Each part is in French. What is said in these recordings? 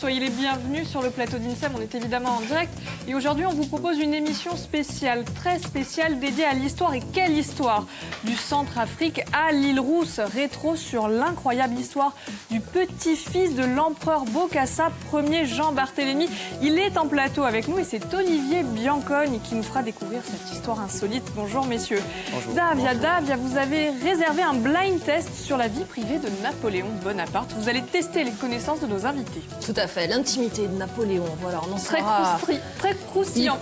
soyez les bienvenus sur le plateau d'INSEM, on est évidemment en direct. Et aujourd'hui, on vous propose une émission spéciale, très spéciale, dédiée à l'histoire. Et quelle histoire! Du Centrafrique à l'île Rousse, rétro sur l'incroyable histoire du petit-fils de l'empereur Bokassa, premier Jean-Barthélemy. Il est en plateau avec nous et c'est Olivier Biancogne qui nous fera découvrir cette histoire insolite. Bonjour messieurs. Bonjour. Davia, vous avez réservé un blind test sur la vie privée de Napoléon Bonaparte. Vous allez tester les connaissances de nos invités. Tout à fait, l'intimité de Napoléon. Voilà, on en sera très croustillant.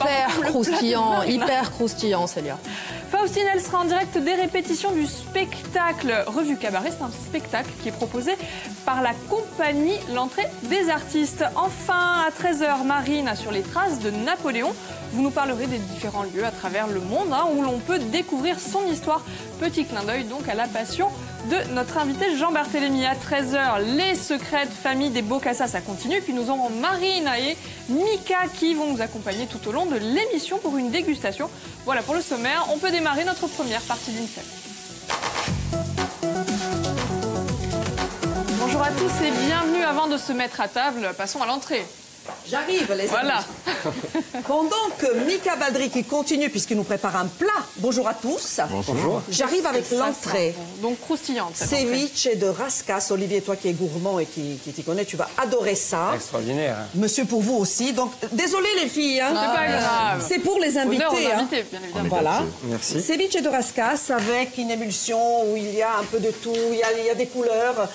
Hyper croustillant, Célia. Faustine, elle sera en direct des répétitions du spectacle Revue Cabaret. C'est un spectacle qui est proposé par la compagnie L'Entrée des Artistes. Enfin, à 13h, Marine sur les traces de Napoléon. Vous nous parlerez des différents lieux à travers le monde où l'on peut découvrir son histoire. Petit clin d'œil donc à la passion de notre invité Jean-Barthélemy. À 13h, les secrets de famille des Bokassa, ça continue. Puis nous aurons Marine et Mika qui vont nous accompagner tout au long de l'émission pour une dégustation. Voilà pour le sommaire. On peut démarrer notre première partie d'INSEM. Bonjour à tous et bienvenue. Avant de se mettre à table, passons à l'entrée. J'arrive, les amis. Pendant que Mika Badri qui continue, puisqu'il nous prépare un plat, bonjour à tous. Bonjour. J'arrive avec l'entrée. Donc croustillante. Ceviche de rascasse. Olivier, toi qui es gourmand et qui t'y connais, tu vas adorer ça. Extraordinaire. Monsieur, pour vous aussi. Donc, désolé les filles. C'est pas grave. C'est pour les invités. Honneur aux invités, bien évidemment. Voilà. Merci. Ceviche de rascasse avec une émulsion où il y a un peu de tout, il y a des couleurs.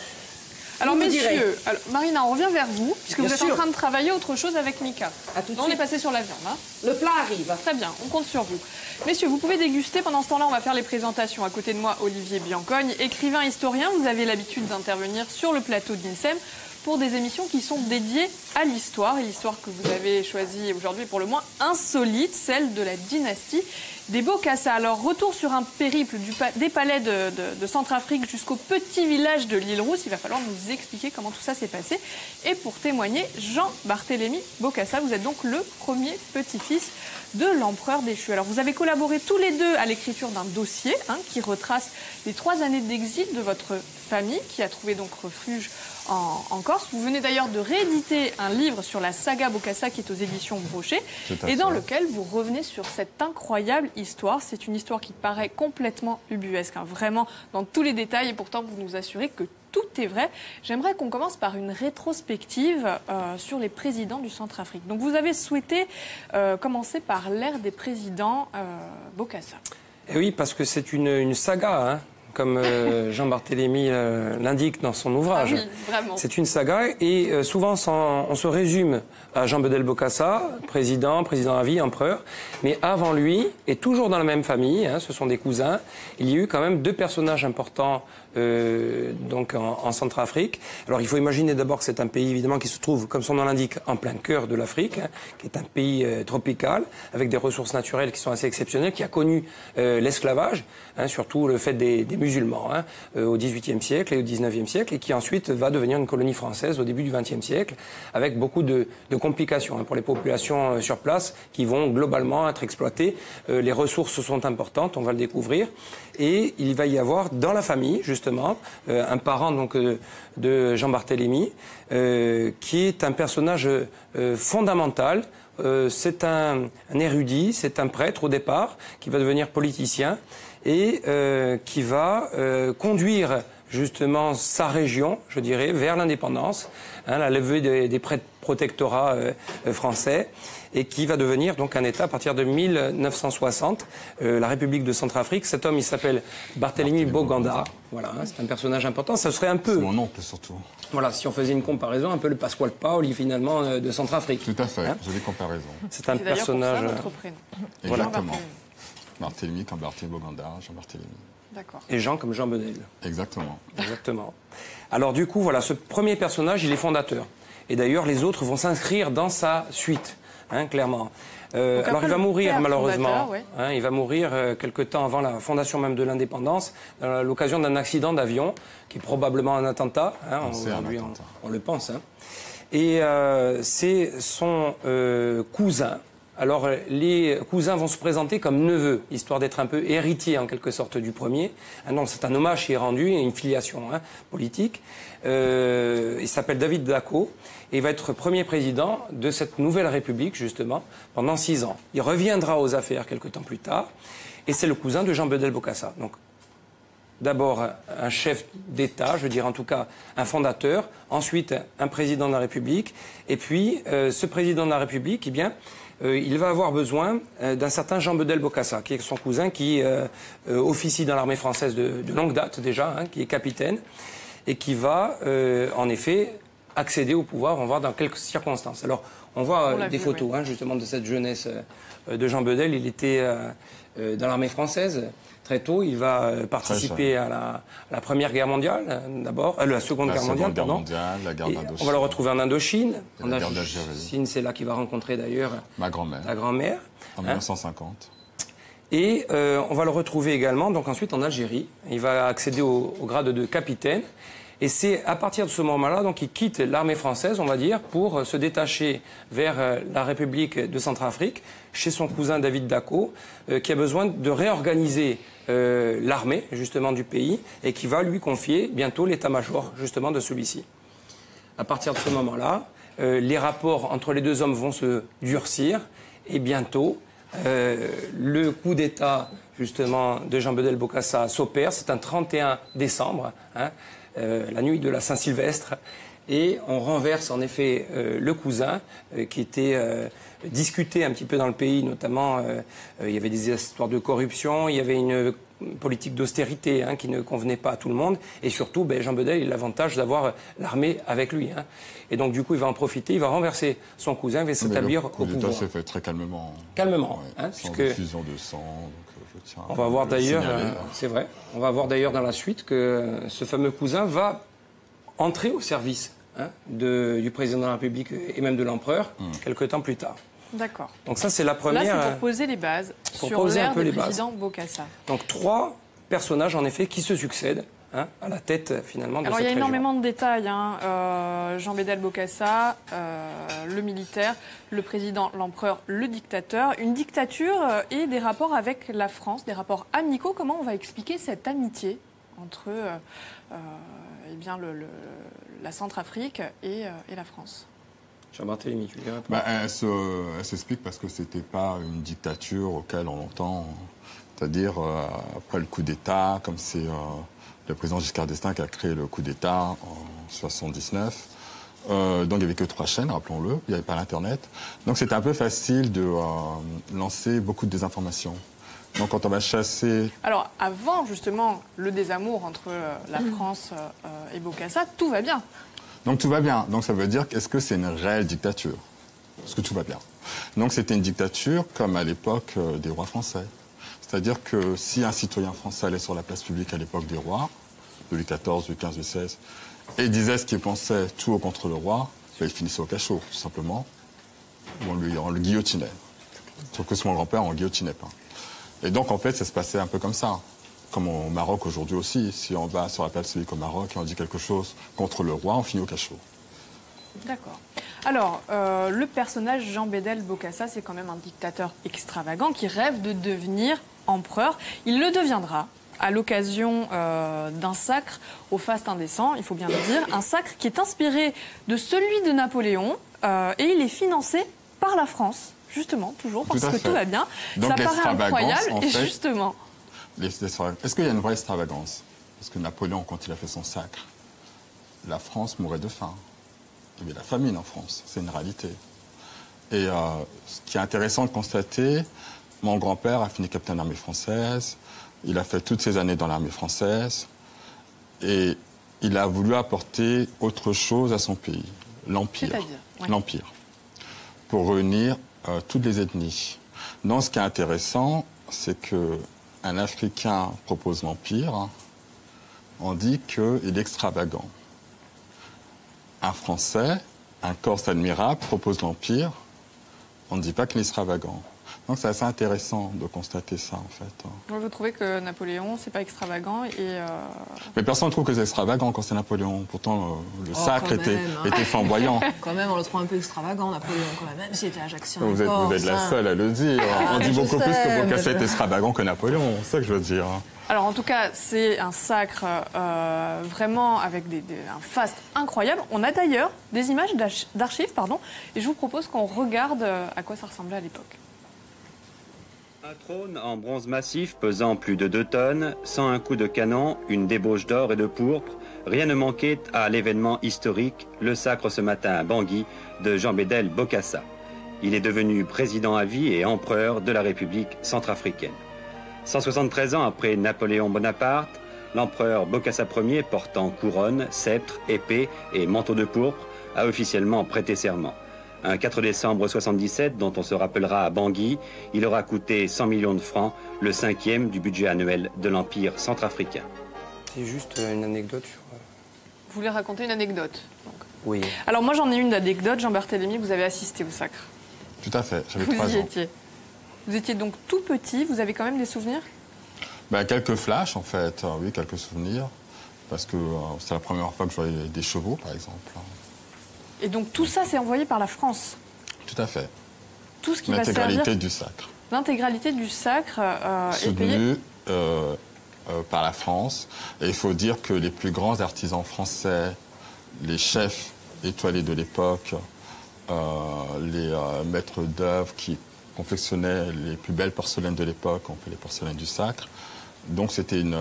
Alors messieurs, Marina, on revient vers vous, puisque Bien vous êtes sûr. en train de travailler autre chose avec Mika. À tout de On suite. est passé sur la viande. Le plat arrive. Très bien, on compte sur vous. Messieurs, vous pouvez déguster. Pendant ce temps-là, on va faire les présentations. À côté de moi, Olivier Biancogne, écrivain historien. Vous avez l'habitude d'intervenir sur le plateau d'INSEM pour des émissions qui sont dédiées à l'histoire. Et l'histoire que vous avez choisie aujourd'hui est pour le moins insolite, celle de la dynastie des Bokassa. Alors, retour sur un périple des palais de Centrafrique jusqu'au petit village de l'île Rousse. Il va falloir nous expliquer comment tout ça s'est passé. Et pour témoigner, Jean-Barthélemy Bokassa, vous êtes donc le premier petit-fils de l'empereur déchu. Alors, vous avez collaboré tous les deux à l'écriture d'un dossier qui retrace les 3 années d'exil de votre famille, qui a trouvé donc refuge en Corse. Vous venez d'ailleurs de rééditer un livre sur la saga Bokassa qui est aux éditions Brochet et dans lequel vous revenez sur cette incroyable histoire. C'est une histoire qui paraît complètement ubuesque, vraiment dans tous les détails et pourtant vous nous assurez que tout est vrai. J'aimerais qu'on commence par une rétrospective sur les présidents du Centrafrique. Donc vous avez souhaité commencer par l'ère des présidents Bokassa. Et oui, parce que c'est une saga, comme Jean-Barthélemy l'indique dans son ouvrage. Ah oui, vraiment. C'est une saga et souvent on se résume à Jean-Bedel Bokassa, président à vie, empereur. Mais avant lui, et toujours dans la même famille, ce sont des cousins, il y a eu quand même 2 personnages importants donc en Centrafrique. Alors il faut imaginer d'abord que c'est un pays évidemment qui se trouve, comme son nom l'indique, en plein cœur de l'Afrique, qui est un pays tropical, avec des ressources naturelles qui sont assez exceptionnelles, qui a connu l'esclavage, surtout le fait des musulmans, au XVIIIe siècle et au XIXe siècle, et qui ensuite va devenir une colonie française au début du XXe siècle, avec beaucoup de complications pour les populations sur place, qui vont globalement être exploitées. Les ressources sont importantes, on va le découvrir, et il va y avoir dans la famille, justement, un parent donc de Jean-Barthélemy, qui est un personnage fondamental. C'est un érudit, c'est un prêtre au départ, qui va devenir politicien et qui va conduire justement sa région, je dirais, vers l'indépendance, la levée des protectorats français, et qui va devenir donc un État à partir de 1960, la République de Centrafrique. Cet homme, il s'appelle Barthélemy Boganda. Voilà, c'est un personnage important. Ça serait un peu... C'est mon oncle, surtout. Voilà, si on faisait une comparaison, un peu le Pasquale Paoli, finalement, de Centrafrique. Tout à fait, j'ai des comparaisons. C'est un C'est personnage... d'ailleurs pour ça votre prénom. Exactement. Barthélemy comme Barthélemy Boganda, Jean-Barthélemy. D'accord. Et Jean comme Jean Bedel. Exactement. Exactement. Alors du coup, voilà, ce premier personnage, il est fondateur. Et d'ailleurs, les autres vont s'inscrire dans sa suite, clairement. Alors il va mourir malheureusement. Il va mourir quelque temps avant la fondation même de l'indépendance, à l'occasion d'un accident d'avion, qui est probablement un attentat. Aujourd'hui, on le pense. Et c'est son cousin Alors, les cousins vont se présenter comme neveux, histoire d'être un peu héritiers, en quelque sorte, du premier. Donc, c'est un hommage qui est rendu, et une filiation politique. Il s'appelle David Dacko, et il va être premier président de cette nouvelle République, justement, pendant 6 ans. Il reviendra aux affaires quelques temps plus tard, et c'est le cousin de Jean Bedel Bokassa. Donc, d'abord un chef d'État, je veux dire en tout cas un fondateur, ensuite un président de la République, et puis ce président de la République, eh bien, il va avoir besoin d'un certain Jean Bedel Bokassa, qui est son cousin, qui officie dans l'armée française de longue date déjà, qui est capitaine, et qui va en effet accéder au pouvoir, on va voir dans quelques circonstances. Alors on voit des photos justement de cette jeunesse de Jean Bedel. Il était dans l'armée française. Très tôt, il va participer à la Première Guerre mondiale, d'abord, la Seconde Guerre mondiale, pardon. La guerre d'Indochine. On va le retrouver en Indochine. En Indochine, c'est là qu'il va rencontrer d'ailleurs ma grand-mère. Ta grand-mère. En 1950. Et on va le retrouver également, donc ensuite en Algérie. Il va accéder au grade de capitaine. Et c'est à partir de ce moment-là, donc, qu'il quitte l'armée française, on va dire, pour se détacher vers la République de Centrafrique, chez son cousin David Dacko, qui a besoin de réorganiser l'armée, justement, du pays, et qui va lui confier bientôt l'état-major, justement, de celui-ci. À partir de ce moment-là, les rapports entre les deux hommes vont se durcir, et bientôt, le coup d'État, justement, de Jean Bedel Bokassa s'opère. C'est un 31 décembre, la nuit de la Saint-Sylvestre, et on renverse en effet le cousin qui était discuté un petit peu dans le pays, notamment il y avait des histoires de corruption, il y avait une politique d'austérité qui ne convenait pas à tout le monde, et surtout Jean Bedel il a l'avantage d'avoir l'armée avec lui. Et donc du coup il va en profiter, il va renverser son cousin, il va s'établir au pouvoir. Le coup d'État s'est fait très calmement. Calmement, sans effusion de sang. On va voir d'ailleurs, c'est vrai, on va voir d'ailleurs dans la suite que ce fameux cousin va entrer au service du président de la République et même de l'empereur quelques temps plus tard. D'accord. Donc ça c'est la première. Là c'est pour poser les bases sur l'ère du président Bokassa. Donc 3 personnages en effet qui se succèdent à la tête finalement de cette région. Alors il y a énormément de détails. Jean Bedel Bokassa, le militaire, le président, l'empereur, le dictateur. Une dictature et des rapports avec la France, des rapports amicaux. Comment on va expliquer cette amitié entre la Centrafrique et la France? Jean-Barthélemy, tu veux dire? Elle s'explique parce que c'était pas une dictature auquel on entend, c'est-à-dire après le coup d'État, comme c'est le président Giscard d'Estaing qui a créé le coup d'État en 1979. Donc il n'y avait que 3 chaînes, rappelons-le, il n'y avait pas l'Internet. Donc c'était un peu facile de lancer beaucoup de désinformation. Donc quand on va chasser... Alors avant justement le désamour entre la France et Bokassa, tout va bien. Donc tout va bien. Donc ça veut dire qu'est-ce que c'est une réelle dictature? Parce que tout va bien. Donc c'était une dictature comme à l'époque des rois français. C'est-à-dire que si un citoyen français allait sur la place publique à l'époque des rois, de Louis XIV, Louis XV, Louis XVI, et disait ce qu'il pensait tout contre le roi, il finissait au cachot, tout simplement. On le guillotinait. Sauf que mon grand-père, on ne guillotinait pas. Et donc, en fait, ça se passait un peu comme ça. Comme au Maroc aujourd'hui aussi. Si on va sur la place publique au Maroc et on dit quelque chose contre le roi, on finit au cachot. D'accord. Alors, le personnage Jean Bedel Bokassa, c'est quand même un dictateur extravagant qui rêve de devenir empereur. Il le deviendra à l'occasion d'un sacre au faste indécent, il faut bien le dire. Un sacre qui est inspiré de celui de Napoléon et il est financé par la France, justement, toujours, parce que tout va bien. Donc, ça paraît incroyable, et justement... Est-ce qu'il y a une vraie extravagance? Parce que Napoléon, quand il a fait son sacre, la France mourait de faim. Il y avait la famine en France, c'est une réalité. Et ce qui est intéressant de constater, mon grand-père a fini capitaine d'armée française, il a fait toutes ses années dans l'armée française, et il a voulu apporter autre chose à son pays, l'Empire. C'est-à-dire L'Empire. Pour réunir toutes les ethnies. Donc ce qui est intéressant, c'est qu'un Africain propose l'Empire, on dit qu'il est extravagant. Un Français, un Corse admirable, propose l'Empire, on ne dit pas qu'il est extravagant. Donc c'est assez intéressant de constater ça, en fait. Vous trouvez que Napoléon, c'est pas extravagant Mais personne ne trouve que c'est extravagant quand c'est Napoléon. Pourtant, le sacre était flamboyant. Quand même, on le trouve un peu extravagant, Napoléon, quand même s'il était ajaxien. Vous êtes la seule à le dire. On dit beaucoup plus que Bokassa est extravagant que Napoléon, c'est ça que je veux dire. Alors en tout cas, c'est un sacre vraiment avec un faste incroyable. On a d'ailleurs des images d'archives, et je vous propose qu'on regarde à quoi ça ressemblait à l'époque. Un trône en bronze massif pesant plus de 2 tonnes, sans un coup de canon, une débauche d'or et de pourpre, rien ne manquait à l'événement historique, le sacre ce matin à Bangui de Jean Bédel Bokassa. Il est devenu président à vie et empereur de la République centrafricaine. 173 ans après Napoléon Bonaparte, l'empereur Bokassa Ier, portant couronne, sceptre, épée et manteau de pourpre, a officiellement prêté serment. Un 4 décembre 1977, dont on se rappellera à Bangui, il aura coûté 100 millions de francs, le 5e du budget annuel de l'Empire centrafricain. C'est juste une anecdote sur... Vous voulez raconter une anecdote donc. Oui. Alors moi j'en ai une d'anecdote. Jean-Barthélemy, vous avez assisté au sacre. Tout à fait, j'avais 3 ans. Vous y étiez. Vous étiez donc tout petit, vous avez quand même des souvenirs? Quelques flashs, en fait, oui, quelques souvenirs. Parce que c'est la première fois que je voyais des chevaux, par exemple. Et donc tout ça, c'est envoyé par la France? Tout à fait. Tout ce qui va servir... L'intégralité du sacre. L'intégralité du sacre est payée soutenu par la France. Et il faut dire que les plus grands artisans français, les chefs étoilés de l'époque, les maîtres d'œuvre qui confectionnaient les plus belles porcelaines de l'époque, on fait les porcelaines du sacre. Donc c'était une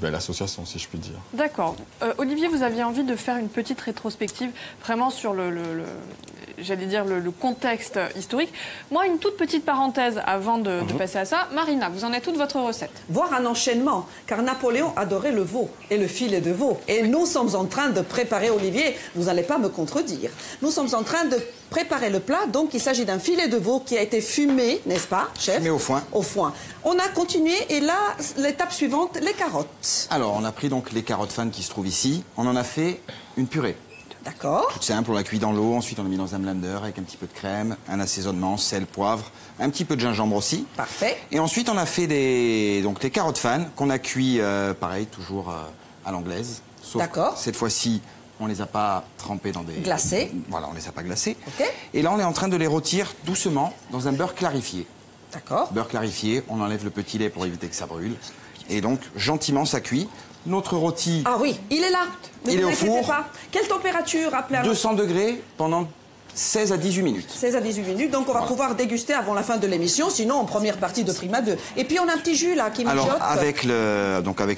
belle association, si je puis dire. D'accord. Olivier, vous aviez envie de faire une petite rétrospective, vraiment sur j'allais dire le contexte historique. Moi, une toute petite parenthèse avant de passer à ça. Marina, vous en êtes toute votre recette? Voir un enchaînement, car Napoléon adorait le veau et le filet de veau. Et nous sommes en train de préparer, Olivier, vous n'allez pas me contredire. Nous sommes en train de préparer le plat, donc il s'agit d'un filet de veau qui a été fumé, n'est-ce pas, chef? Fumé au foin. Au foin. On a continué et là, l'étape suivante, les carottes. Alors, on a pris donc les carottes fan qui se trouvent ici, on en a fait une purée. D'accord. Toute simple, on l'a cuit dans l'eau, ensuite on l'a mis dans un blender avec un petit peu de crème, un assaisonnement, sel, poivre, un petit peu de gingembre aussi. Parfait. Et ensuite on a fait des carottes fan qu'on a cuit, pareil, toujours à l'anglaise. D'accord. Cette fois-ci, on les a pas trempées dans des... Glacées. Voilà, on les a pas glacées. OK. Et là, on est en train de les rôtir doucement dans un beurre clarifié. D'accord. Beurre clarifié, on enlève le petit lait pour éviter que ça brûle. Et donc, gentiment, ça cuit. Notre rôti... Ah oui, il est là. Ne Il est vous au inquiétez four. pas. Quelle température, rappelez 200 degrés pendant 16 à 18 minutes. 16 à 18 minutes, donc on va pouvoir déguster avant la fin de l'émission, sinon en première partie de Prima 2. Et puis on a un petit jus là qui mijote. Alors avec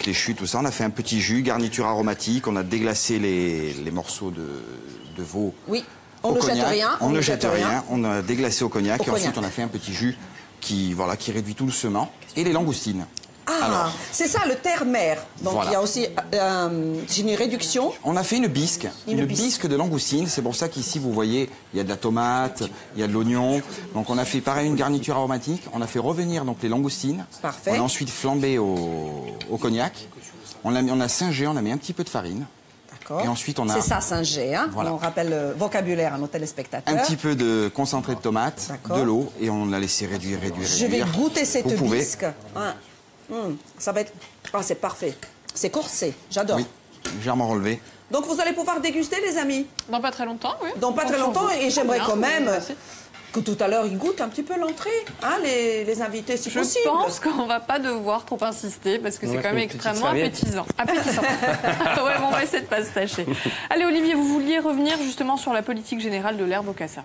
les chus, tout ça, on a fait un petit jus, garniture aromatique, on a déglacé les morceaux de veau. Oui, on ne jette rien. On ne jette rien, on a déglacé au cognac et cognac. ensuite on a fait un petit jus qui réduit tout doucement. Et les langoustines. Ah, alors, c'est ça le terre-mer. Donc voilà. il y a aussi une réduction. On a fait une bisque, Une bisque de langoustine. C'est pour ça qu'ici, vous voyez, il y a de la tomate, il y a de l'oignon. Donc on a fait pareil une garniture aromatique. On a fait revenir donc les langoustines. Parfait. On a ensuite flambé au cognac. On a singé, on a mis un petit peu de farine. D'accord. Et ensuite on a... C'est ça, singé, hein. Voilà. On rappelle le vocabulaire à nos téléspectateurs. Un petit peu de concentré de tomate, D'accord. de l'eau, et on l'a laissé réduire. Je vais goûter cette Vous pouvez. bisque. Ah, ça va être... Ah, c'est parfait. C'est corsé, j'adore. Oui, légèrement relevé. Donc vous allez pouvoir déguster, les amis. Dans pas très longtemps, oui. Dans pas très longtemps, et j'aimerais quand même Merci. que tout à l'heure ils goûtent un petit peu l'entrée, hein, les invités, si Je possible. pense qu'on va pas devoir trop insister parce que c'est Ouais, quand même une petite extrêmement serviette. appétissant. Appétissant. Ouais, mais on va essayer de pas se tâcher. Allez, Olivier, vous vouliez revenir justement sur la politique générale de l'ère Bokassa.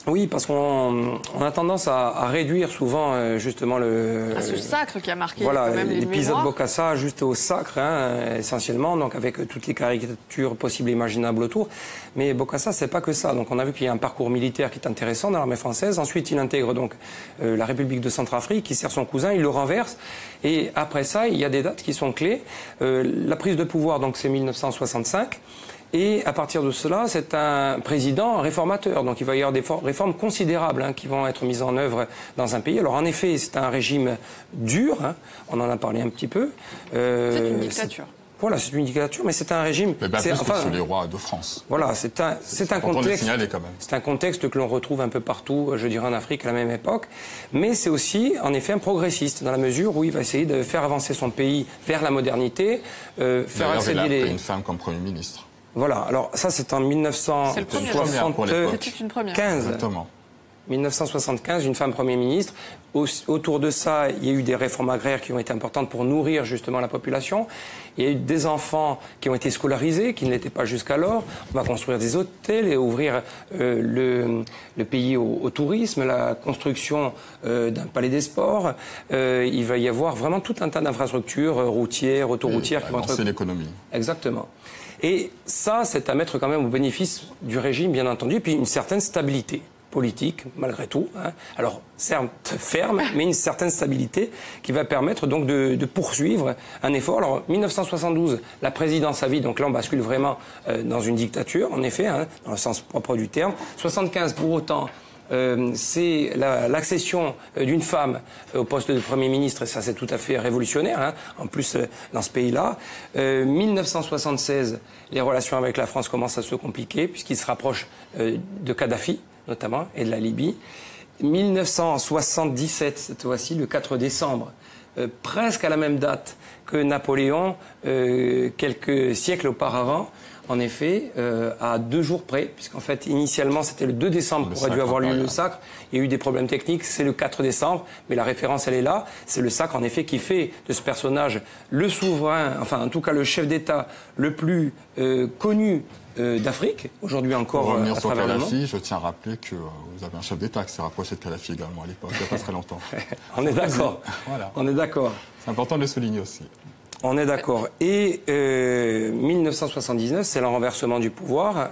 Oui, parce qu'on a tendance à réduire souvent justement Ce sacre qui a marqué Voilà, quand même les l'épisode mémoires. Bokassa juste au sacre, hein, essentiellement, donc avec toutes les caricatures possibles et imaginables autour. Mais Bokassa, c'est pas que ça. Donc on a vu qu'il y a un parcours militaire qui est intéressant dans l'armée française. Ensuite, il intègre donc la République de Centrafrique, qui sert son cousin, il le renverse. Et après ça, il y a des dates qui sont clés. La prise de pouvoir, donc c'est 1965. Et à partir de cela, c'est un président réformateur. Donc il va y avoir des réformes considérables hein, qui vont être mises en œuvre dans un pays. Alors en effet, c'est un régime dur. Hein, on en a parlé un petit peu. C'est une dictature. Voilà, c'est une dictature, mais c'est un régime. Mais bien plus que sur les rois de France. Voilà, c'est un contexte. Quand même. C'est un contexte que l'on retrouve un peu partout, je dirais en Afrique à la même époque. Mais c'est aussi, en effet, un progressiste dans la mesure où il va essayer de faire avancer son pays vers la modernité, faire accéder les. Une femme comme Premier ministre. Voilà. Alors ça, c'est en 1975. C'était une première. Exactement. 1975, une femme Premier ministre. Autour de ça, il y a eu des réformes agraires qui ont été importantes pour nourrir justement la population. Il y a eu des enfants qui ont été scolarisés, qui ne l'étaient pas jusqu'alors. On va construire des hôtels et ouvrir le pays au tourisme, la construction d'un palais des sports. Il va y avoir vraiment tout un tas d'infrastructures routières, autoroutières qui vont être... C'est l'économie. Exactement. Et ça, c'est à mettre quand même au bénéfice du régime, bien entendu, et puis une certaine stabilité politique, malgré tout. Hein. Alors, certes ferme, mais une certaine stabilité qui va permettre donc de poursuivre un effort. Alors, 1972, la présidence à vie, donc là, on bascule vraiment dans une dictature, en effet, hein, dans le sens propre du terme. 75, pour autant, c'est l'accession d'une femme au poste de Premier ministre, et ça, c'est tout à fait révolutionnaire, hein, en plus, dans ce pays-là. 1976, les relations avec la France commencent à se compliquer, puisqu'il se rapproche de Kadhafi, notamment, et de la Libye. 1977, cette fois-ci, le 4 décembre, presque à la même date que Napoléon, quelques siècles auparavant, en effet, à 2 jours près, puisqu'en fait, initialement, c'était le 2 décembre qu'aurait dû avoir lieu le sacre. Il y a eu des problèmes techniques, c'est le 4 décembre, mais la référence, elle est là. C'est le sacre, en effet, qui fait de ce personnage le souverain, enfin, en tout cas, le chef d'État le plus connu d'Afrique, aujourd'hui encore pour revenir à sur travers le monde. Kadhafi, je tiens à rappeler que vous avez un chef d'État qui s'est rapproché de Kadhafi également à l'époque, il n'y a pas très longtemps. On est d'accord. Voilà. On est d'accord. C'est important de le souligner aussi. On est d'accord. Et 1979, c'est le renversement du pouvoir,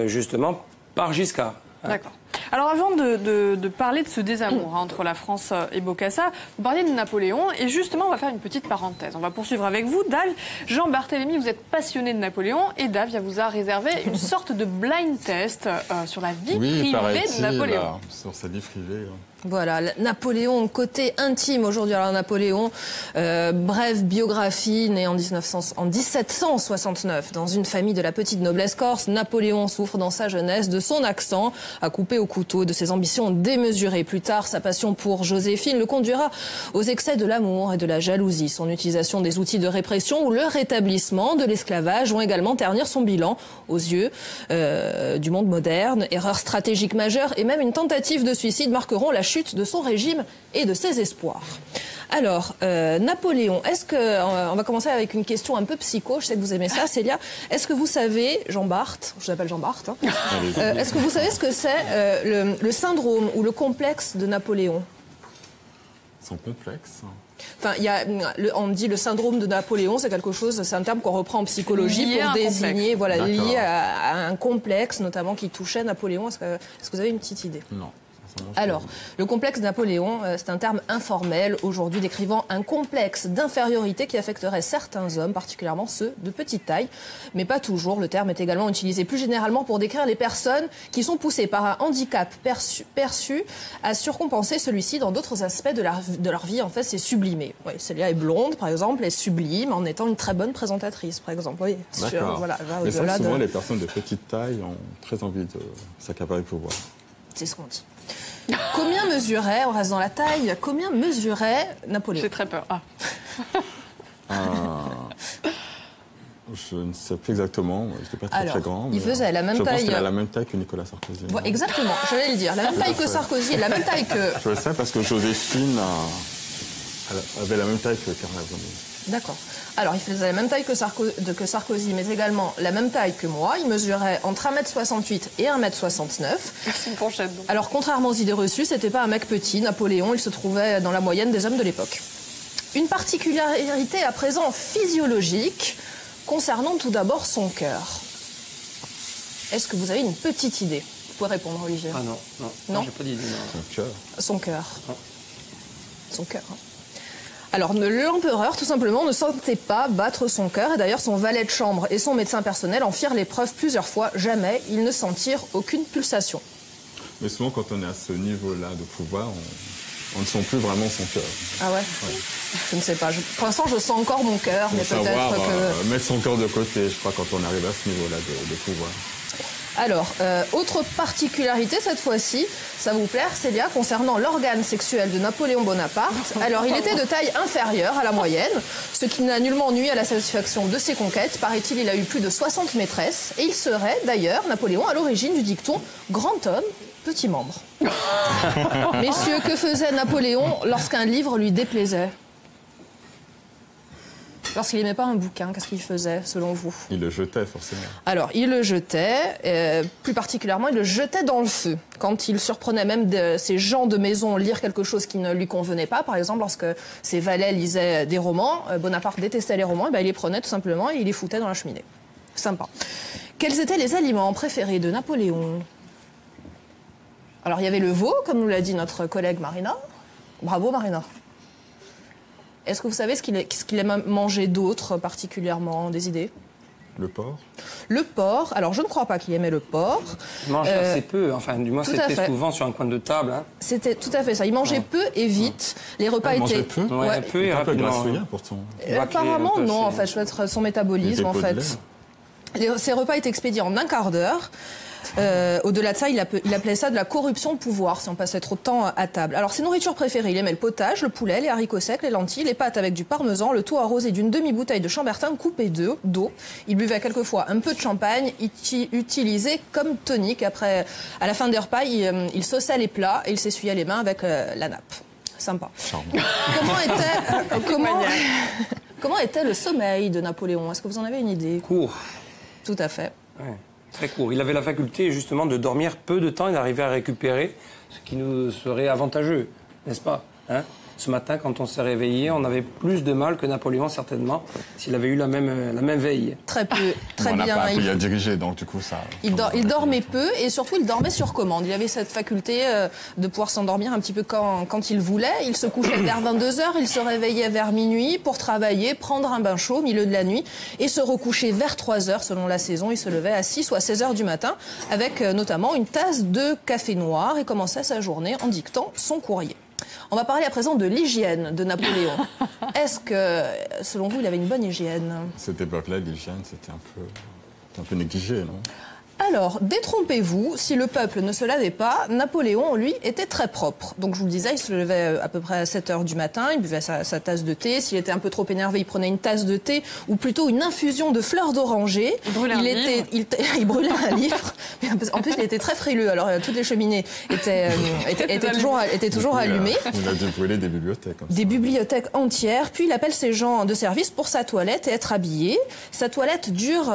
justement, par Giscard. D'accord. Alors avant de parler de ce désamour entre la France et Bokassa, vous parliez de Napoléon et justement on va faire une petite parenthèse. On va poursuivre avec vous. Dave, Jean-Barthélemy, vous êtes passionné de Napoléon et Dave vous a réservé une sorte de blind test sur la vie privée de Napoléon. Là, sur sa vie privée. Voilà, Napoléon, côté intime aujourd'hui. Alors Napoléon, brève biographie, né en 1769 dans une famille de la petite noblesse corse. Napoléon souffre dans sa jeunesse de son accent à couper au couteau, de ses ambitions démesurées. Plus tard, sa passion pour Joséphine le conduira aux excès de l'amour et de la jalousie. Son utilisation des outils de répression ou le rétablissement de l'esclavage vont également ternir son bilan aux yeux du monde moderne. Erreur stratégique majeure et même une tentative de suicide marqueront la chute de son régime et de ses espoirs. Alors, Napoléon, est-ce que... on va commencer avec une question un peu psycho, je sais que vous aimez ça, Célia. Est-ce que vous savez, Jean-Barth, je l'appelle Jean-Barth, hein, est-ce que vous savez ce que c'est le syndrome ou le complexe de Napoléon? Son complexe. Enfin, on dit le syndrome de Napoléon, c'est quelque chose, c'est un terme qu'on reprend en psychologie pour désigner, voilà, lié à un complexe, notamment qui touchait Napoléon. Est-ce que vous avez une petite idée? Non. Alors, le complexe de Napoléon, c'est un terme informel, aujourd'hui décrivant un complexe d'infériorité qui affecterait certains hommes, particulièrement ceux de petite taille, mais pas toujours. Le terme est également utilisé plus généralement pour décrire les personnes qui sont poussées par un handicap perçu à surcompenser celui-ci dans d'autres aspects de leur vie. En fait, c'est sublimé. Oui, Célia est blonde, par exemple, est sublime en étant une très bonne présentatrice, par exemple. Oui, voilà, mais ça, souvent, les personnes de petite taille ont très envie de s'accaparer le pouvoir. C'est ce qu'on dit. Combien mesurait, on reste dans la taille, combien mesurait Napoléon? J'ai très peur. Je ne sais plus exactement, je n'étais pas très grand. Il faisait la même taille. Je pense qu'il a la même taille que Nicolas Sarkozy. Ouais, exactement, j'allais le dire. La même taille que Sarkozy, la même taille que... Je le sais parce que Joséphine avait la même taille que Carnavon. D'accord. Alors, il faisait la même taille que Sarkozy, mais également la même taille que moi. Il mesurait entre 1m68 et 1m69. C'est une fourchette, donc. Alors, contrairement aux idées reçues, c'était pas un mec petit. Napoléon, il se trouvait dans la moyenne des hommes de l'époque. Une particularité à présent physiologique concernant tout d'abord son cœur. Est-ce que vous avez une petite idée? Vous pouvez répondre, Olivier. Ah non, j'ai pas d'idée. Son cœur. Son cœur. Son cœur. Alors, l'empereur, tout simplement, ne sentait pas battre son cœur. Et d'ailleurs, son valet de chambre et son médecin personnel en firent l'épreuve plusieurs fois. Jamais ils ne sentirent aucune pulsation. Mais souvent, quand on est à ce niveau-là de pouvoir, On ne sent plus vraiment son cœur. Ah ouais, Je ne sais pas. Pour l'instant, je sens encore mon cœur, mais peut-être que... mettre son cœur de côté, je crois, quand on arrive à ce niveau-là de pouvoir. Alors, autre particularité cette fois-ci, ça va vous plaire, Célia, concernant l'organe sexuel de Napoléon Bonaparte. Alors, il était de taille inférieure à la moyenne, ce qui n'a nullement nui à la satisfaction de ses conquêtes. Paraît-il, il a eu plus de 60 maîtresses. Et il serait, d'ailleurs, Napoléon, à l'origine du dicton « grand homme, petit membre ». Messieurs, que faisait Napoléon lorsqu'un livre lui déplaisait ? Lorsqu'il n'aimait pas un bouquin, qu'est-ce qu'il faisait, selon vous? Il le jetait, forcément. Alors, il le jetait, plus particulièrement, il le jetait dans le feu. Quand il surprenait même ses gens de maison lire quelque chose qui ne lui convenait pas, par exemple, lorsque ses valets lisaient des romans, Bonaparte détestait les romans, et il les prenait tout simplement et il les foutait dans la cheminée. Sympa. Quels étaient les aliments préférés de Napoléon? Alors, il y avait le veau, comme nous l'a dit notre collègue Marina. Bravo, Marina. Est-ce que vous savez ce qu'il aime manger d'autre particulièrement, des idées? Le porc. Le porc. Alors, je ne crois pas qu'il aimait le porc. Il mangeait assez peu. Enfin, du moins, c'était souvent sur un coin de table. Hein. C'était tout à fait ça. Il mangeait peu et vite. Les repas étaient... peu. Ouais, peu et rapidement. Pourtant. Apparemment, non. En fait, je vais être son métabolisme, en fait. Ses repas étaient expédiés en un quart d'heure. Au-delà de ça, il appelait ça de la corruption de pouvoir, si on passait trop de temps à table. Alors, ses nourritures préférées, il aimait le potage, le poulet, les haricots secs, les lentilles, les pâtes avec du parmesan, le tout arrosé d'une demi-bouteille de chambertin coupée d'eau. Il buvait quelquefois un peu de champagne, utilisé comme tonique. Après, à la fin des repas, il sauçait les plats et il s'essuyait les mains avec la nappe. Sympa. Comment était le sommeil de Napoléon? Est-ce que vous en avez une idée? Court. Tout à fait. Ouais. Très court. Il avait la faculté justement de dormir peu de temps et d'arriver à récupérer, ce qui nous serait avantageux, n'est-ce pas, hein? Ce matin, quand on s'est réveillé, on avait plus de mal que Napoléon, certainement, s'il avait eu la même veille. Très peu, très bien. On n'a pas appris à diriger, donc du coup, ça... Il dormait peu et surtout, il dormait sur commande. Il avait cette faculté de pouvoir s'endormir un petit peu quand il voulait. Il se couchait vers 22h, il se réveillait vers minuit pour travailler, prendre un bain chaud au milieu de la nuit et se recoucher vers 3h selon la saison. Il se levait à 6 ou à 16h du matin avec notamment une tasse de café noir et commençait sa journée en dictant son courrier. On va parler à présent de l'hygiène de Napoléon. Est-ce que, selon vous, il avait une bonne hygiène? À cette époque-là, l'hygiène, c'était un peu négligé, non? Alors, détrompez-vous, si le peuple ne se lavait pas, Napoléon, lui, était très propre. Donc, je vous le disais, il se levait à peu près à 7h du matin, il buvait sa tasse de thé. S'il était un peu trop énervé, il prenait une tasse de thé, ou plutôt une infusion de fleurs d'oranger. Il brûlait un livre. Il brûlait un livre. En plus, il était très frileux, alors toutes les cheminées étaient toujours allumées. Il a dû brûler des bibliothèques. Comme des bibliothèques entières. Puis, il appelle ses gens de service pour sa toilette et être habillé. Sa toilette dure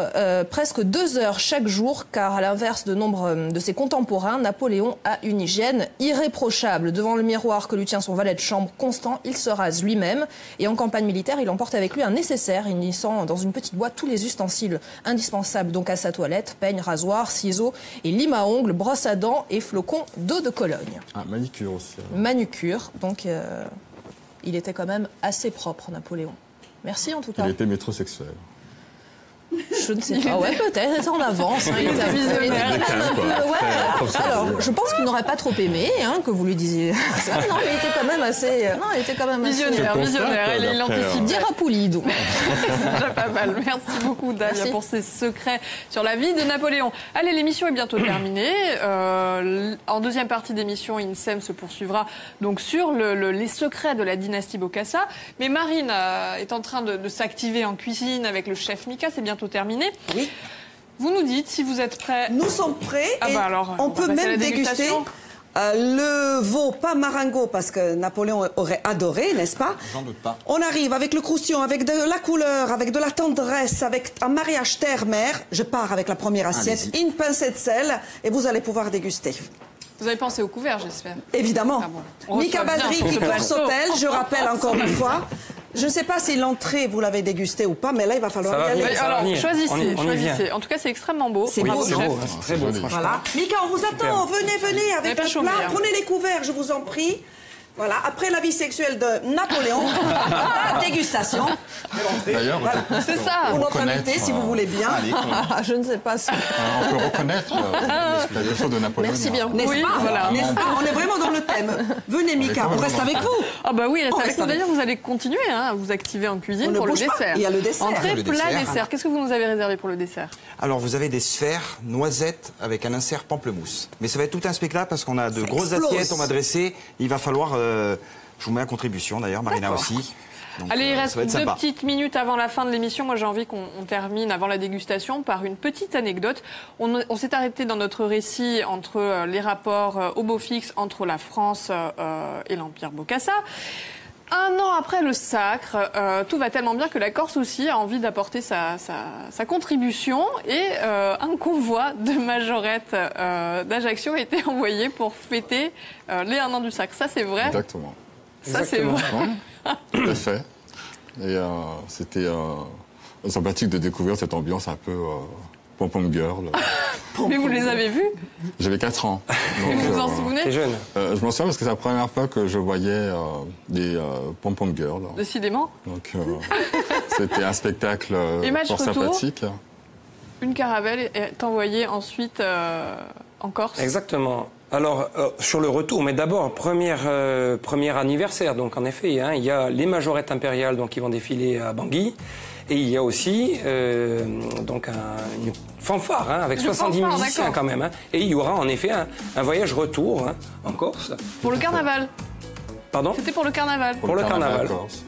presque 2 heures chaque jour, car à l'inverse de nombre de ses contemporains, Napoléon a une hygiène irréprochable. Devant le miroir que lui tient son valet de chambre constant, il se rase lui-même. Et en campagne militaire, il emporte avec lui un nécessaire, unissant dans une petite boîte tous les ustensiles indispensables donc à sa toilette: peigne, rasoir, ciseaux et lime à ongles, brosse à dents et flocons d'eau de Cologne. Ah, manucure aussi. Manucure, donc il était quand même assez propre, Napoléon. Merci en tout cas. Il était métrosexuel. Je ne sais pas, ouais, peut-être, il était en avance. Il était visionnaire. Alors, je pense qu'il n'aurait pas trop aimé, que vous lui disiez ça. Non, il était quand même assez... Visionnaire, il anticipe. Dirapoulide. C'est déjà pas mal. Merci beaucoup, Dalia, pour ces secrets sur la vie de Napoléon. Allez, l'émission est bientôt terminée. En deuxième partie d'émission, INSEM se poursuivra donc sur les secrets de la dynastie Bokassa. Mais Marine est en train de s'activer en cuisine avec le chef Mika. C'est bientôt terminé. Oui. Vous nous dites si vous êtes prêts. Nous sommes prêts et alors, on peut même déguster le veau, pas marengo, parce que Napoléon aurait adoré, n'est-ce pas? J'en doute pas. On arrive avec le croustillant, avec de la couleur, avec de la tendresse, avec un mariage terre-mère. Je pars avec la première assiette, une pincée de sel, et vous allez pouvoir déguster. Vous avez pensé au couvert, j'espère. Évidemment. Ah bon. Mika Badri, Keeper Sautel, je rappelle encore une fois. Je ne sais pas si l'entrée, vous l'avez dégusté ou pas, mais là, il va falloir y aller. Alors, choisissez. En tout cas, c'est extrêmement beau. C'est beau, c'est très beau, franchement. Voilà. Mika, on vous attend. Venez avec le plat. hein. Prenez les couverts, je vous en prie. Voilà, après la vie sexuelle de Napoléon, dégustation. D'ailleurs, Voilà. C'est ça. Pour notre invité, si vous voulez bien. Allez, Je ne sais pas si... on peut reconnaître la leçon de Napoléon. Merci bien. N'est-ce Oui, pas, voilà. N'est-ce pas? On est vraiment dans le thème. Venez, Mika, on reste avec vous. Ah bah oui, On restez avec reste nous. avec D'ailleurs, vous allez continuer à vous activer en On cuisine ne pour le bouge pas. dessert. Il y a le dessert. Entrée, Le plat, dessert. dessert. Qu'est-ce que vous nous avez réservé pour le dessert? Alors, vous avez des sphères noisettes avec un insert pamplemousse. Mais ça va être tout un spectacle parce qu'on a de grosses explose. assiettes, on va dresser. Il va falloir... je vous mets à contribution d'ailleurs, Marina aussi. Donc, Allez, il ça reste va être 2 sympa. petites minutes avant la fin de l'émission. Moi, j'ai envie qu'on termine avant la dégustation par une petite anecdote. On s'est arrêté dans notre récit entre les rapports au beau fixe entre la France et l'Empire Bokassa. Un an après le sacre, tout va tellement bien que la Corse aussi a envie d'apporter sa contribution et un convoi de majorettes d'Ajaccio a été envoyé pour fêter les 1 an du sacre. Ça, c'est vrai. Exactement. Ça, c'est vrai. Tout à fait. Et c'était sympathique de découvrir cette ambiance un peu pom-pom girl. Mais vous les avez vus? J'avais 4 ans. Et Donc, vous vous en souvenez? T'es jeune. je m'en souviens parce que c'est la première fois que je voyais des pom-pom girls. Décidément. Donc c'était un spectacle Et match fort retour. sympathique. Une caravelle est envoyée ensuite en Corse. Exactement. Alors, sur le retour, mais d'abord, premier anniversaire. Donc, en effet, hein, il y a les majorettes impériales donc, qui vont défiler à Bangui. Et il y a aussi donc une fanfare hein, avec Une 70 fanfare, musiciens d'accord. quand même. Hein. Et il y aura en effet un voyage retour hein, en Corse. Pour le carnaval. Pardon? C'était pour le carnaval. Pour le carnaval. Corse.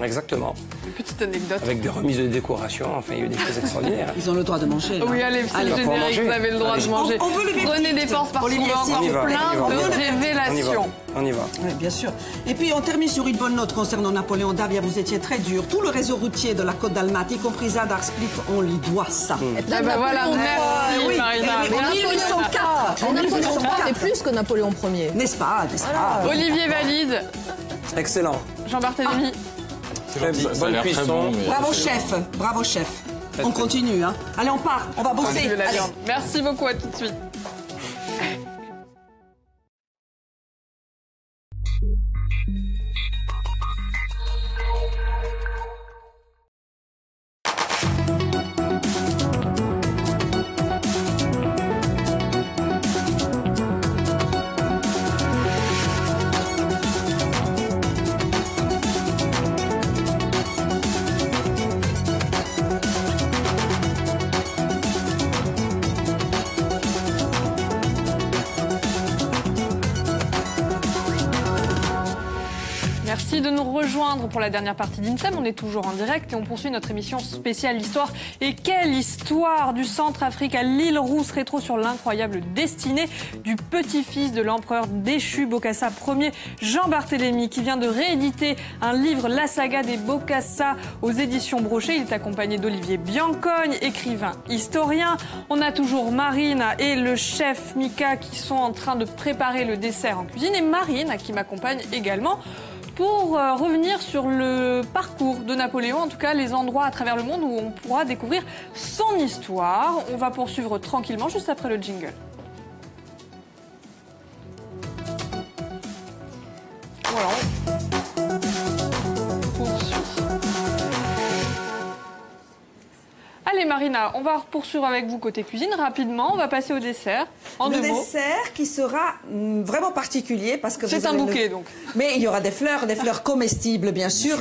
Exactement. Une petite anecdote. Avec des remises de décoration. Enfin, il y a eu des choses extraordinaires. Ils ont le droit de manger. là. Oui, allez, c'est le pour générique, manger. vous avez le droit Allez. de manger. On veut les Prenez verdict. des forces parce qu'on Olivier, a si encore on y va, plein on y va. de On y va. révélations. On y va. Oui, bien sûr. Et puis on termine sur une bonne note concernant Napoléon Davia. Vous étiez très dur. Tout le réseau routier de la Côte d'Almate, y compris Zadar Split, on lui doit ça. Ah bah voilà, merci oui, Marina. oui, en 1804. En Napoléon III 1804. est plus que Napoléon Ier. N'est-ce pas, n'est-ce pas? Olivier valide. Excellent. Jean-Barthélemy. Très Ça a bonne l'air très cuisson. bon, mais Bravo c'est- chef, bravo chef. On continue, hein. Allez, on part, on va bosser. De la Allez. viande. Merci beaucoup, à tout de suite. Merci de nous rejoindre pour la dernière partie d'INSEM. On est toujours en direct et on poursuit notre émission spéciale Histoire. Et quelle histoire du Centrafrique à l'île Rousse rétro sur l'incroyable destinée du petit-fils de l'empereur déchu Bokassa Ier, Jean-Barthélemy, qui vient de rééditer un livre, La saga des Bokassa, aux éditions Brochet. Il est accompagné d'Olivier Biancogne, écrivain historien. On a toujours Marine et le chef Mika qui sont en train de préparer le dessert en cuisine. Et Marine, qui m'accompagne également, pour revenir sur le parcours de Napoléon, en tout cas les endroits à travers le monde où on pourra découvrir son histoire. On va poursuivre tranquillement juste après le jingle. Voilà. On poursuit. Allez Marina, on va poursuivre avec vous côté cuisine rapidement. On va passer au dessert. En Le deux mots. dessert qui sera vraiment particulier parce que C'est vous un avez bouquet, donc. Mais il y aura des fleurs comestibles bien sûr,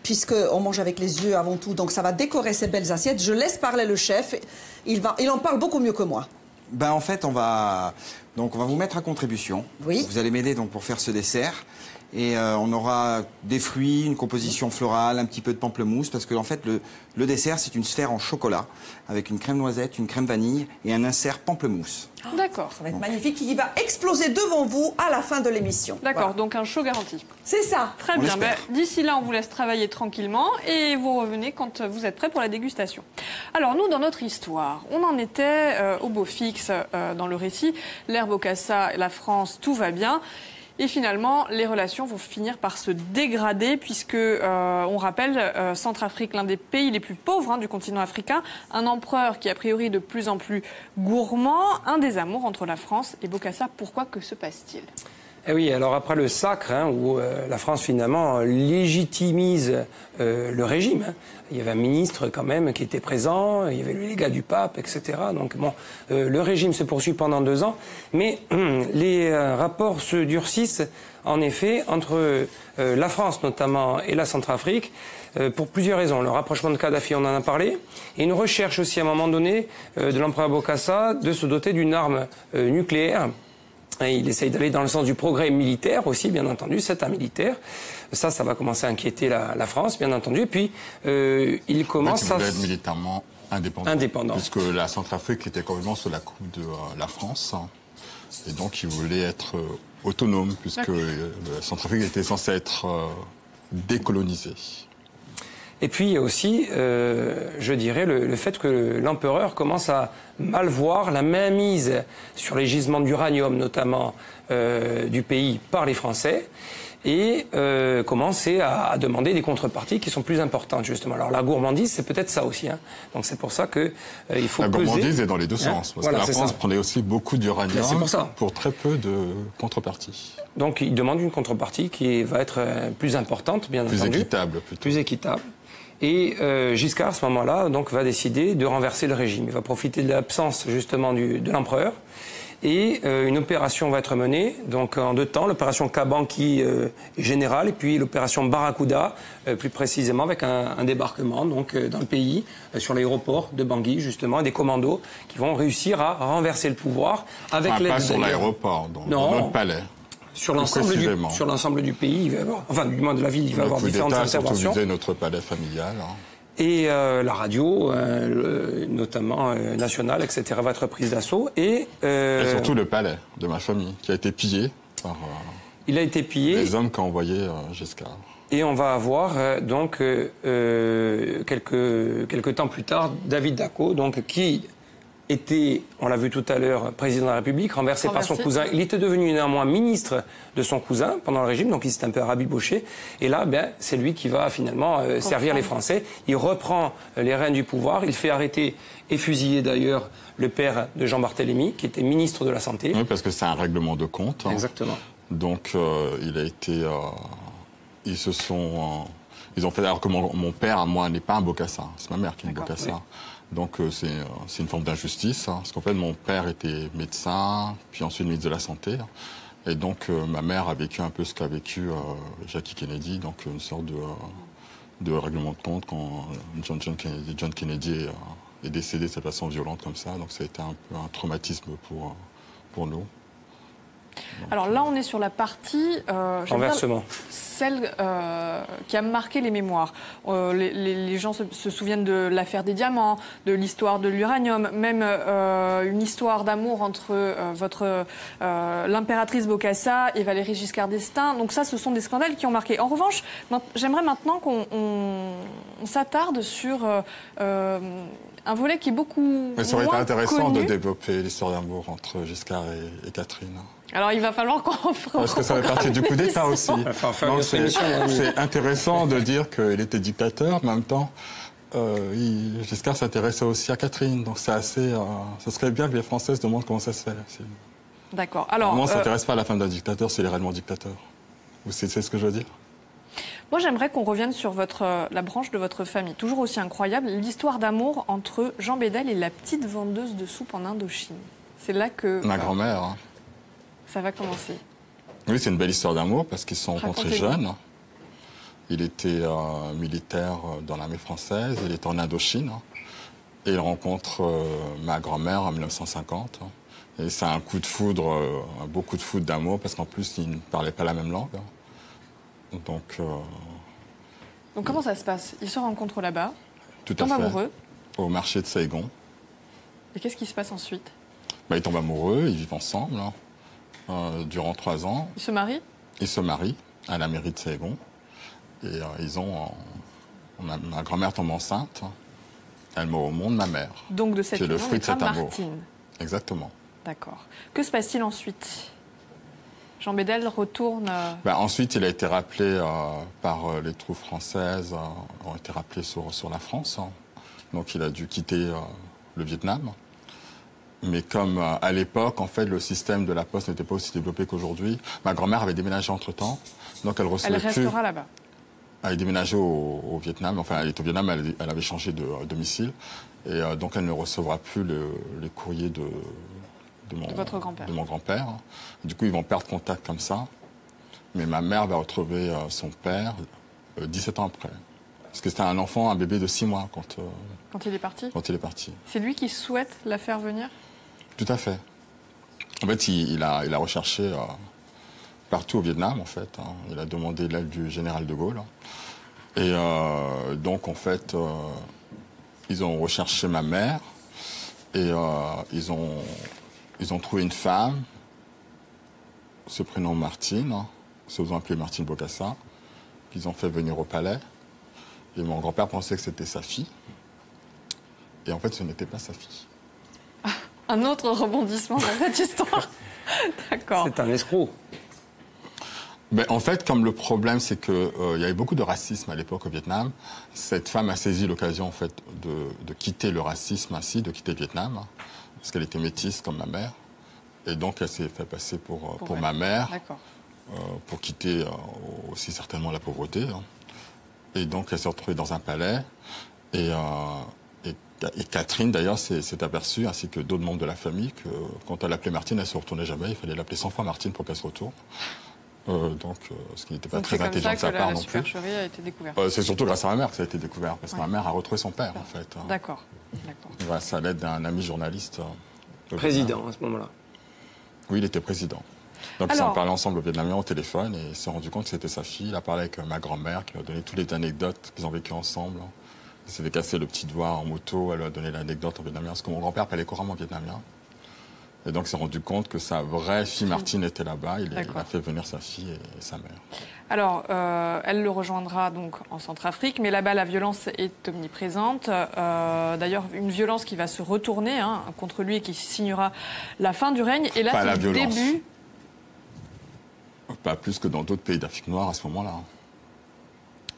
puisqu'on mange avec les yeux avant tout, donc ça va décorer ces belles assiettes. Je laisse parler le chef, il en parle beaucoup mieux que moi. Ben en fait, on va vous mettre à contribution. Oui. Vous allez m'aider donc pour faire ce dessert. Et on aura des fruits, une composition florale, un petit peu de pamplemousse, parce que en fait le dessert c'est une sphère en chocolat avec une crème noisette, une crème vanille et un insert pamplemousse. D'accord. Ça va être magnifique, qui va exploser devant vous à la fin de l'émission. D'accord, Voilà. donc un show garanti. C'est ça. Très On bien. l'espère. D'ici là, on vous laisse travailler tranquillement et vous revenez quand vous êtes prêts pour la dégustation. Alors nous, dans notre histoire, on en était au beau fixe dans le récit. L'ère Bokassa, la France, tout va bien. Et finalement, les relations vont finir par se dégrader puisque, on rappelle, Centrafrique, l'un des pays les plus pauvres du continent africain, un empereur qui a priori est de plus en plus gourmand, un désamour entre la France et Bokassa. Pourquoi? Que se passe-t-il? Eh oui, alors après le sacre, où la France finalement légitimise le régime, il y avait un ministre quand même qui était présent, il y avait le légat du pape, etc. Donc bon, le régime se poursuit pendant 2 ans, mais les rapports se durcissent en effet entre la France notamment et la Centrafrique pour plusieurs raisons. Le rapprochement de Kadhafi, on en a parlé, et une recherche aussi à un moment donné de l'empereur Bokassa de se doter d'une arme nucléaire. Il essaye d'aller dans le sens du progrès militaire aussi, bien entendu, c'est un militaire. Ça va commencer à inquiéter la France, bien entendu. Et puis, il commence à... Il voulait être militairement indépendant. Puisque la Centrafrique était complètement sous la coupe de la France. Et donc, il voulait être autonome, puisque la Centrafrique était censée être décolonisée. Et puis il y a aussi, je dirais, le fait que l'empereur commence à mal voir la mainmise sur les gisements d'uranium, notamment du pays, par les Français, et commence à demander des contreparties qui sont plus importantes, justement. Alors la gourmandise, c'est peut-être ça aussi. Donc c'est pour ça que il faut peser. La gourmandise est dans les deux sens, parce que la France prenait aussi beaucoup d'uranium pour très peu de contreparties. Donc il demande une contrepartie qui va être plus importante, bien entendu. Plus équitable, plutôt. Plus équitable. Et Giscard, à ce moment-là, donc, va décider de renverser le régime. Il va profiter de l'absence, justement, de l'empereur. Et une opération va être menée, donc en 2 temps, l'opération Kaban qui est générale, et puis l'opération Barracuda, plus précisément, avec un débarquement donc, dans le pays, sur l'aéroport de Bangui, justement, et des commandos qui vont réussir à renverser le pouvoir avec l'aide... Pas sur l'aéroport, dans le palais. Sur l'ensemble du pays, il va y avoir, enfin du moins de la ville, il va y avoir différentes interventions. Surtout notre palais familial. Et la radio, notamment nationale, etc., va être prise d'assaut. Et surtout le palais de ma famille, qui a été pillé par il a été pillé, les hommes qu'a envoyé Giscard. Et on va avoir donc quelques temps plus tard David Dacko, donc qui était, on l'a vu tout à l'heure, président de la République, renversé par son cousin. Il était devenu néanmoins ministre de son cousin pendant le régime, donc il s'est un peu rabiboché. Et là, c'est lui qui va finalement servir les Français. Il reprend les rênes du pouvoir. Il fait arrêter et fusiller d'ailleurs le père de Jean Barthélemy, qui était ministre de la Santé. Oui, parce que c'est un règlement de compte. Exactement. Donc il a été... ils ont fait... Alors que mon père, moi, n'est pas un Bokassa. C'est ma mère qui est un Bokassa. Oui. Donc c'est une forme d'injustice, parce qu'en fait mon père était médecin, puis ensuite ministre de la Santé, et donc ma mère a vécu un peu ce qu'a vécu Jackie Kennedy, donc une sorte de règlement de compte quand John Kennedy est décédé de cette façon violente comme ça, donc ça a été un peu un traumatisme pour nous. Alors là, on est sur la partie, celle qui a marqué les mémoires. Les gens se souviennent de l'affaire des diamants, de l'histoire de l'uranium, même une histoire d'amour entre l'impératrice Bokassa et Valéry Giscard d'Estaing. Donc ça, ce sont des scandales qui ont marqué. En revanche, j'aimerais maintenant qu'on s'attarde sur un volet qui est beaucoup Mais ça aurait été intéressant connu. De développer l'histoire d'amour entre Giscard et Catherine. Alors il va falloir qu'on... Parce que ça fait partie du coup d'État aussi. Donc c'est intéressant de dire qu'il était dictateur, mais en même temps, Giscard s'intéressait aussi à Catherine. Donc c'est assez... ce serait bien que les Français se demandent comment ça se fait. D'accord. Alors, on ne s'intéresse pas à la femme d'un dictateur, c'est réellement dictateur. Vous savez ce que je veux dire? Moi, j'aimerais qu'on revienne sur la branche de votre famille. Toujours aussi incroyable, l'histoire d'amour entre Jean Bédel et la petite vendeuse de soupe en Indochine. C'est là que... Ma grand-mère. Hein. Ça va commencer. Oui, c'est une belle histoire d'amour parce qu'ils se sont rencontrés jeunes. Il était militaire dans l'armée française, il était en Indochine. Et il rencontre ma grand-mère en 1950. Et c'est un coup de foudre, un beau coup de foudre d'amour parce qu'en plus, ils ne parlaient pas la même langue. Donc comment ça se passe? Ils se rencontrent là-bas, tout à fait, amoureux. Au marché de Saigon. Et qu'est-ce qui se passe ensuite? Ils tombent amoureux, ils vivent ensemble durant 3 ans. Ils se marient? Ils se marient à la mairie de Saigon. Et ma grand-mère tombe enceinte. Elle met au monde ma mère. Donc de cette union, le fruit de cet amour. Martine. Exactement. D'accord. Que se passe-t-il ensuite? Jean Bédel retourne... Ensuite, il a été rappelé par les troupes françaises, ont été rappelés sur la France. Donc il a dû quitter le Vietnam. Mais comme à l'époque, en fait, le système de la poste n'était pas aussi développé qu'aujourd'hui, ma grand-mère avait déménagé entre-temps, donc elle recevait Elle restera là-bas. Elle est déménagée au Vietnam, enfin elle est au Vietnam, elle avait changé de domicile, et donc elle ne recevra plus les courriers de votre grand-père. De mon grand-père. Du coup, ils vont perdre contact comme ça, mais ma mère va retrouver son père 17 ans après. Parce que c'était un enfant, un bébé de 6 mois quand il est parti. Quand il est parti. C'est lui qui souhaite la faire venir? Tout à fait. En fait, il a recherché partout au Vietnam, en fait. Il a demandé l'aide du général de Gaulle. Et donc, en fait, ils ont recherché ma mère et ils ont trouvé une femme, ce prénom Martine, se faisant appeler Martine Bokassa, qu'ils ont fait venir au palais. Et mon grand-père pensait que c'était sa fille. Et en fait, ce n'était pas sa fille. Un autre rebondissement dans cette histoire. D'accord. C'est un escroc. Ben, en fait, comme le problème, c'est qu'il y avait beaucoup de racisme à l'époque au Vietnam, cette femme a saisi l'occasion en fait, de quitter le racisme ainsi, de quitter le Vietnam, parce qu'elle était métisse comme ma mère. Et donc, elle s'est fait passer pour ma mère, pour quitter aussi certainement la pauvreté. Et donc, elle s'est retrouvée dans un palais. Et Catherine, d'ailleurs, s'est aperçue, ainsi que d'autres membres de la famille, que quand elle appelait Martine, elle ne se retournait jamais. Il fallait l'appeler 100 fois Martine pour qu'elle se retourne. Ce qui n'était pas très intelligent de sa part non plus. C'est comme ça que la supercherie a été découverte. C'est surtout grâce à ma mère que ça a été découvert, parce que ma mère a retrouvé son père, en fait. D'accord. Grâce à l'aide d'un ami journaliste. Président, à ce moment-là. Oui, il était président. Donc, ils ont parlé ensemble au Vietnamien au téléphone et il s'est rendu compte que c'était sa fille. Il a parlé avec ma grand-mère qui lui a donné toutes les anecdotes qu'ils ont vécues ensemble. Il s'était cassé le petit doigt en moto, elle lui a donné l'anecdote en vietnamien, parce que mon grand-père parlait couramment vietnamien. Et donc, il s'est rendu compte que sa vraie fille Martine était là-bas. Il a fait venir sa fille et sa mère. Alors, elle le rejoindra donc en Centrafrique, mais là-bas, la violence est omniprésente. D'ailleurs, une violence qui va se retourner contre lui et qui signera la fin du règne. Et là, c'est le début. Pas plus que dans d'autres pays d'Afrique noire à ce moment-là.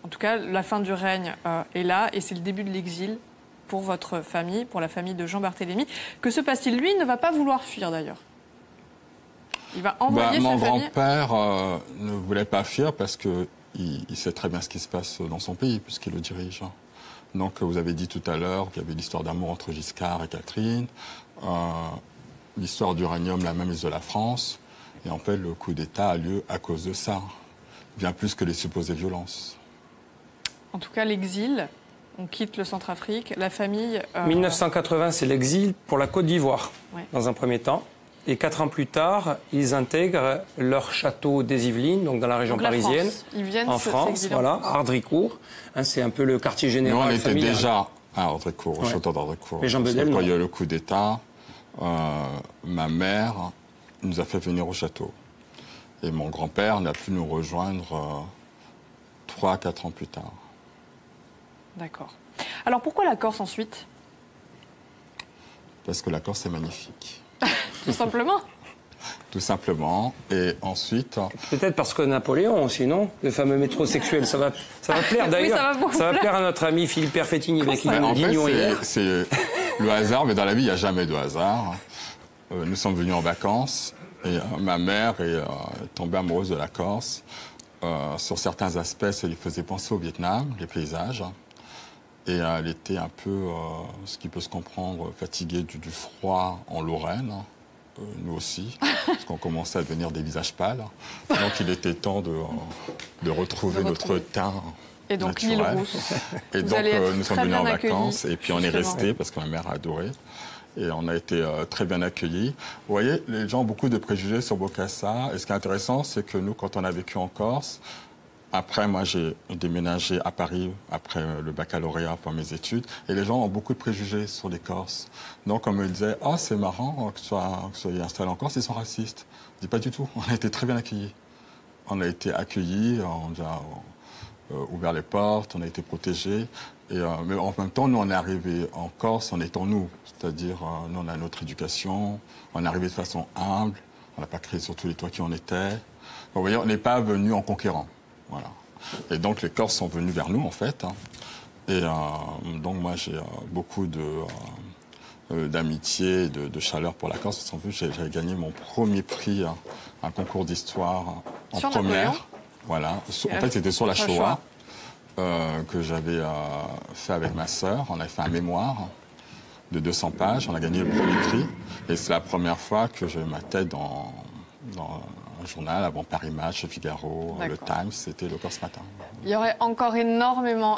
En tout cas, la fin du règne est là et c'est le début de l'exil pour votre famille, pour la famille de Jean-Barthélemy. Que se passe-t-il? Lui, il ne va pas vouloir fuir d'ailleurs. Il va envoyer sa famille. Mon grand-père ne voulait pas fuir parce qu'il sait très bien ce qui se passe dans son pays puisqu'il le dirige. Donc, vous avez dit tout à l'heure qu'il y avait l'histoire d'amour entre Giscard et Catherine, l'histoire d'uranium, la mainmise de la France. Et en fait, le coup d'État a lieu à cause de ça, bien plus que les supposées violences. En tout cas, l'exil, on quitte le Centrafrique, la famille... 1980, c'est l'exil pour la Côte d'Ivoire, dans un premier temps. Et 4 ans plus tard, ils intègrent leur château des Yvelines, donc dans la région parisienne, ils viennent en France, voilà, à Ardricourt. C'est un peu le quartier général. Nous, on était familial. déjà à Ardricourt, au château d'Ardricourt. Mais Jean Bedel, quand il y a eu le coup d'État, ma mère nous a fait venir au château. Et mon grand-père n'a pu nous rejoindre 3 à 4 ans plus tard. D'accord. Alors pourquoi la Corse ensuite? Parce que la Corse est magnifique. Tout simplement. Tout simplement. Et ensuite... Peut-être parce que Napoléon aussi, non? Le fameux métrosexuel, ça va plaire d'ailleurs. Oui, ça va plaire à notre ami Philippe Perfettini avec qui nous dînions hier. C'est le hasard, mais dans la vie, il n'y a jamais de hasard. Nous sommes venus en vacances et ma mère est tombée amoureuse de la Corse. Sur certains aspects, ça lui faisait penser au Vietnam, les paysages. Et elle était un peu, ce qui peut se comprendre, fatiguée du froid en Lorraine. Nous aussi, parce qu'on commençait à devenir des visages pâles. Donc il était temps de retrouver notre teint. Et donc l'île Rousse. Et donc nous sommes venus en vacances et puis on est restés parce que ma mère a adoré. Et on a été très bien accueillis. Vous voyez, les gens ont beaucoup de préjugés sur Bokassa. Et ce qui est intéressant, c'est que nous, quand on a vécu en Corse, après, moi, j'ai déménagé à Paris après le baccalauréat pour mes études. Et les gens ont beaucoup de préjugés sur les Corses. Donc, on me disait, « Oh, c'est marrant que vous soyez installés en Corse, ils sont racistes. » Je dis, pas du tout. On a été très bien accueillis. On a été accueillis, on nous a ouvert les portes, on a été protégés. Mais en même temps, nous, on est arrivés en Corse en étant nous. C'est-à-dire, nous, on a notre éducation, on est arrivé de façon humble, on n'a pas créé sur tous les toits qui on était. Donc, vous voyez, on n'est pas venu en conquérant. Voilà. Et donc, les Corses sont venus vers nous, en fait. Et donc, moi, j'ai beaucoup de d'amitié, de chaleur pour la Corse. Parce qu'en plus, j'avais gagné mon premier prix, un concours d'histoire en sur première. Napoléon. Voilà. En fait, c'était sur la Shoah que j'avais fait avec ma sœur. On avait fait un mémoire de 200 pages. On a gagné le premier prix. Et c'est la première fois que je mettais dans un journal, avant Paris Match, Figaro, le Times, c'était le Corse Matin. Il y aurait encore énormément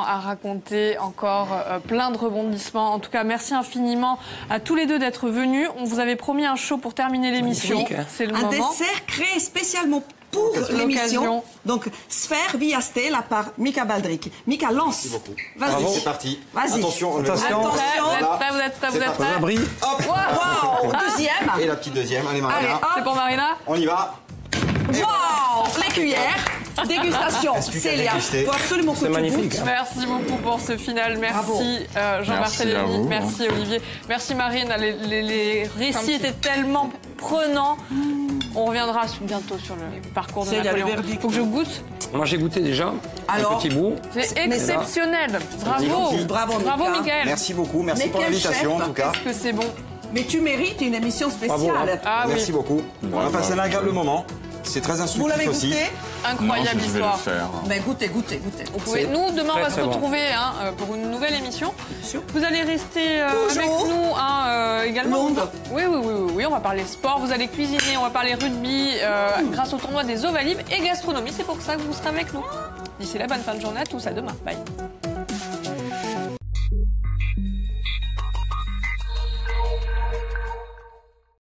à raconter, encore plein de rebondissements. En tout cas, merci infiniment à tous les deux d'être venus. On vous avait promis un show pour terminer l'émission. C'est le moment. Un dessert créé spécialement pour l'émission. Donc, Sphère via Stella par Mika Baldric. Mika, lance. Merci beaucoup. Vas-y. C'est parti. Vas-y. Attention. Vous êtes prêts, vous êtes prêts. Hop. Wow, deuxième. Et la petite deuxième. Allez, Marina. Allez, hop. C'est pour Marina. On y va. Wow, les cuillères. Dégustation. Est-ce que tu as Célia, dégusté? faut absolument que tu magnifique. goûtes. Merci beaucoup pour ce final. Merci Merci à Jean-Barthélemy. vous. Merci Olivier. Merci Marine. Les récits étaient tellement prenants. On reviendra bientôt sur le parcours de Célia, le Napoléon. verdict. Faut que je goûte. Moi, j'ai goûté déjà Alors, un petit bout. C'est exceptionnel. Bravo. Bravo, Mika. Michael. Merci beaucoup. Merci Mais pour quel l'invitation, en chef. tout cas. Est-ce que c'est bon? Mais tu mérites une émission spéciale. Bravo, Ah Merci oui. beaucoup. On a passé un agréable moment. C'est très Vous instructif l'avez aussi. goûté? Incroyable Non, je vais histoire. le faire. Mais goûtez. Vous pouvez, nous, demain, on va très, se très bon. retrouver pour une nouvelle émission. sûr. Vous allez rester Toujours. avec nous également. Londres. Oui, on va parler sport, vous allez cuisiner, on va parler rugby grâce au tournoi des Ovalives et gastronomie. C'est pour ça que vous serez avec nous. D'ici là, bonne fin de journée à tous, à demain. Bye.